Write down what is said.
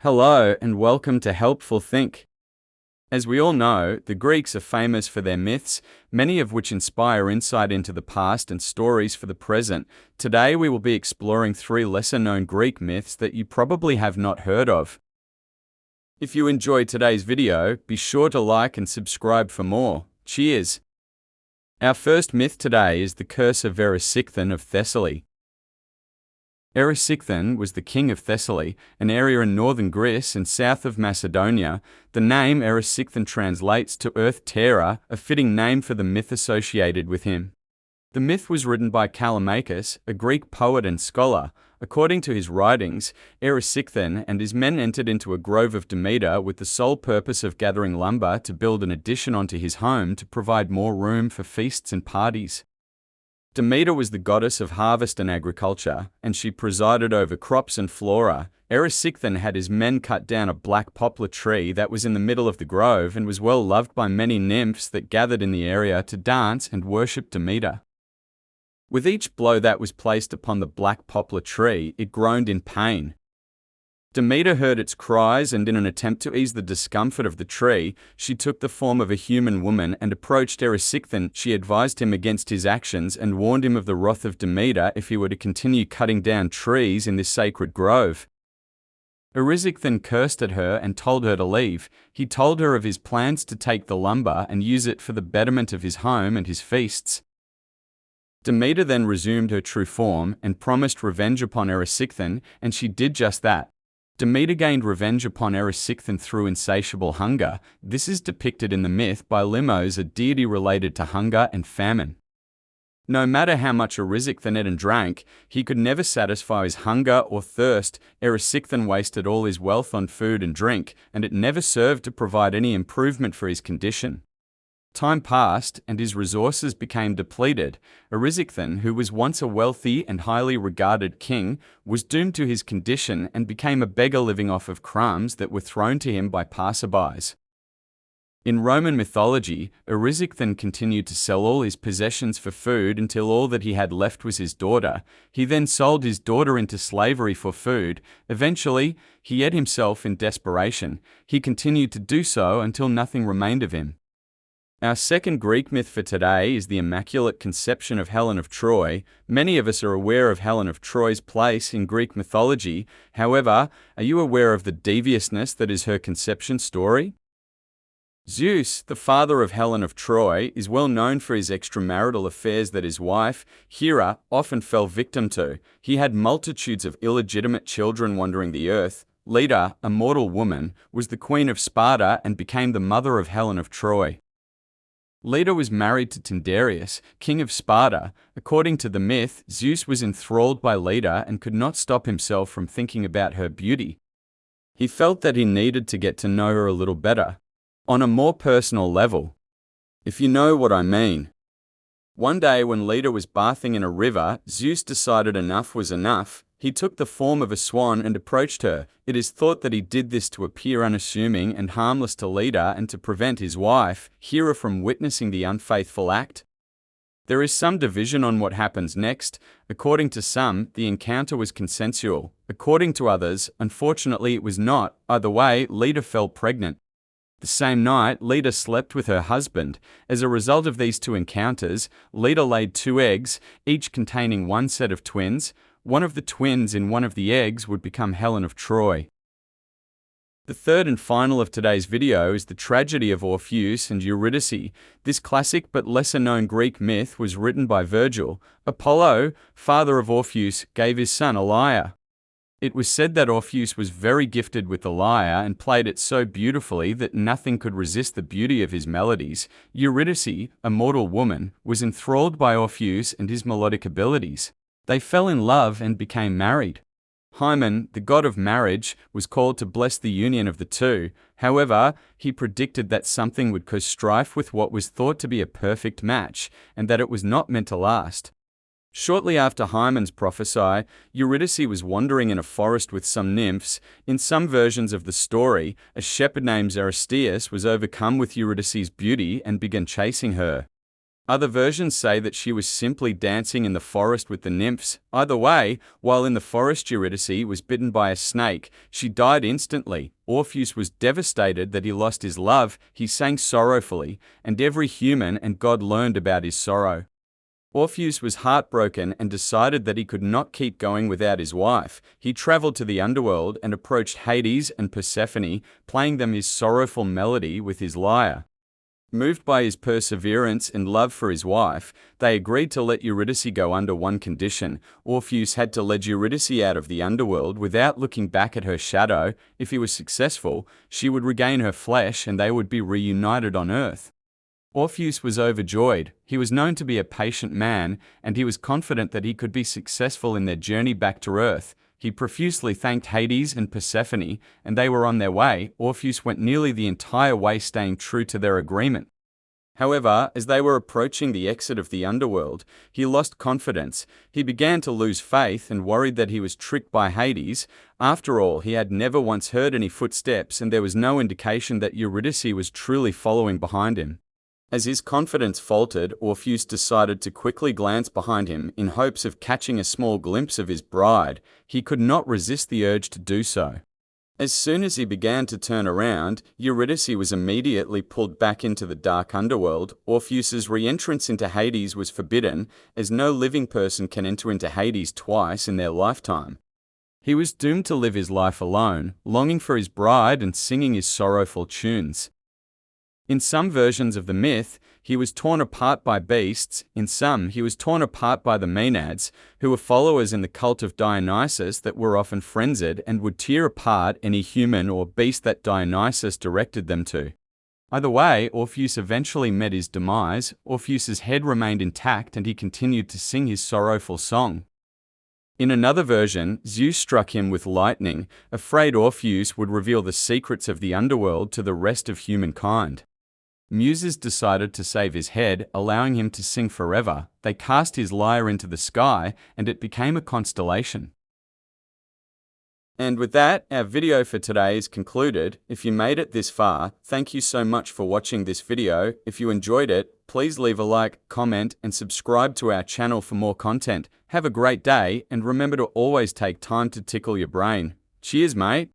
Hello and welcome to Helpful Think. As we all know, the Greeks are famous for their myths, many of which inspire insight into the past and stories for the present. Today we will be exploring 3 lesser-known Greek myths that you probably have not heard of. If you enjoyed today's video, be sure to like and subscribe for more. Cheers! Our first myth today is the Curse of Verisigthing of Thessaly. Verisigthing was the king of Thessaly, an area in northern Greece and south of Macedonia. The name Verisigthing translates to Earth Terror, a fitting name for the myth associated with him. The myth was written by Callimachus, a Greek poet and scholar. According to his writings, Verisigthing and his men entered into a grove of Demeter with the sole purpose of gathering lumber to build an addition onto his home to provide more room for feasts and parties. Demeter was the goddess of harvest and agriculture, and she presided over crops and flora. Verisigthing had his men cut down a black poplar tree that was in the middle of the grove and was well loved by many nymphs that gathered in the area to dance and worship Demeter. With each blow that was placed upon the black poplar tree, it groaned in pain. Demeter heard its cries, and in an attempt to ease the discomfort of the tree, she took the form of a human woman and approached Verisigthing. She advised him against his actions and warned him of the wrath of Demeter if he were to continue cutting down trees in this sacred grove. Verisigthing cursed at her and told her to leave. He told her of his plans to take the lumber and use it for the betterment of his home and his feasts. Demeter then resumed her true form and promised revenge upon Verisigthing, and she did just that. Demeter gained revenge upon Verisigthing through insatiable hunger. This is depicted in the myth by Limos, a deity related to hunger and famine. No matter how much Verisigthing ate and drank, he could never satisfy his hunger or thirst. Verisigthing wasted all his wealth on food and drink, and it never served to provide any improvement for his condition. Time passed, and his resources became depleted. Verisigthing, who was once a wealthy and highly regarded king, was doomed to his condition and became a beggar living off of crumbs that were thrown to him by passerbys. In Roman mythology, Verisigthing continued to sell all his possessions for food until all that he had left was his daughter. He then sold his daughter into slavery for food. Eventually, he ate himself in desperation. He continued to do so until nothing remained of him. Our second Greek myth for today is the Immaculate conception of Helen of Troy. Many of us are aware of Helen of Troy's place in Greek mythology. However, are you aware of the deviousness that is her conception story? Zeus, the father of Helen of Troy, is well known for his extramarital affairs that his wife, Hera, often fell victim to. He had multitudes of illegitimate children wandering the earth. Leda, a mortal woman, was the queen of Sparta and became the mother of Helen of Troy. Leda was married to Tyndareus, king of Sparta. According to the myth, Zeus was enthralled by Leda and could not stop himself from thinking about her beauty. He felt that he needed to get to know her a little better, on a more personal level, if you know what I mean. One day when Leda was bathing in a river, Zeus decided enough was enough. He took the form of a swan and approached her. It is thought that he did this to appear unassuming and harmless to Leda and to prevent his wife, Hera, from witnessing the unfaithful act. There is some division on what happens next. According to some, the encounter was consensual. According to others, unfortunately it was not. Either way, Leda fell pregnant. The same night, Leda slept with her husband. As a result of these 2 encounters, Leda laid 2 eggs, each containing 1 set of twins. One of the twins in one of the eggs would become Helen of Troy. The third and final of today's video is the tragedy of Orpheus and Eurydice. This classic but lesser-known Greek myth was written by Virgil. Apollo, father of Orpheus, gave his son a lyre. It was said that Orpheus was very gifted with the lyre and played it so beautifully that nothing could resist the beauty of his melodies. Eurydice, a mortal woman, was enthralled by Orpheus and his melodic abilities. They fell in love and became married. Hymen, the god of marriage, was called to bless the union of the two. However, he predicted that something would cause strife with what was thought to be a perfect match, and that it was not meant to last. Shortly after Hymen's prophecy, Eurydice was wandering in a forest with some nymphs. In some versions of the story, a shepherd named Aristeus was overcome with Eurydice's beauty and began chasing her. Other versions say that she was simply dancing in the forest with the nymphs. Either way, while in the forest Eurydice was bitten by a snake, she died instantly. Orpheus was devastated that he lost his love, he sang sorrowfully, and every human and god learned about his sorrow. Orpheus was heartbroken and decided that he could not keep going without his wife. He traveled to the underworld and approached Hades and Persephone, playing them his sorrowful melody with his lyre. Moved by his perseverance and love for his wife, they agreed to let Eurydice go under one condition. Orpheus had to lead Eurydice out of the underworld without looking back at her shadow. If he was successful, she would regain her flesh and they would be reunited on earth. Orpheus was overjoyed. He was known to be a patient man, and he was confident that he could be successful in their journey back to earth. He profusely thanked Hades and Persephone, and they were on their way. Orpheus went nearly the entire way staying true to their agreement. However, as they were approaching the exit of the underworld, he lost confidence. He began to lose faith and worried that he was tricked by Hades. After all, he had never once heard any footsteps, and there was no indication that Eurydice was truly following behind him. As his confidence faltered, Orpheus decided to quickly glance behind him in hopes of catching a small glimpse of his bride. He could not resist the urge to do so. As soon as he began to turn around, Eurydice was immediately pulled back into the dark underworld. Orpheus's re-entrance into Hades was forbidden, as no living person can enter into Hades twice in their lifetime. He was doomed to live his life alone, longing for his bride and singing his sorrowful tunes. In some versions of the myth, he was torn apart by beasts. In some, he was torn apart by the Maenads, who were followers in the cult of Dionysus that were often frenzied and would tear apart any human or beast that Dionysus directed them to. Either way, Orpheus eventually met his demise. Orpheus's head remained intact and he continued to sing his sorrowful song. In another version, Zeus struck him with lightning, afraid Orpheus would reveal the secrets of the underworld to the rest of humankind. Muses decided to save his head, allowing him to sing forever. They cast his lyre into the sky, and it became a constellation. And with that, our video for today is concluded. If you made it this far, thank you so much for watching this video. If you enjoyed it, please leave a like, comment, and subscribe to our channel for more content. Have a great day, and remember to always take time to tickle your brain. Cheers, mate!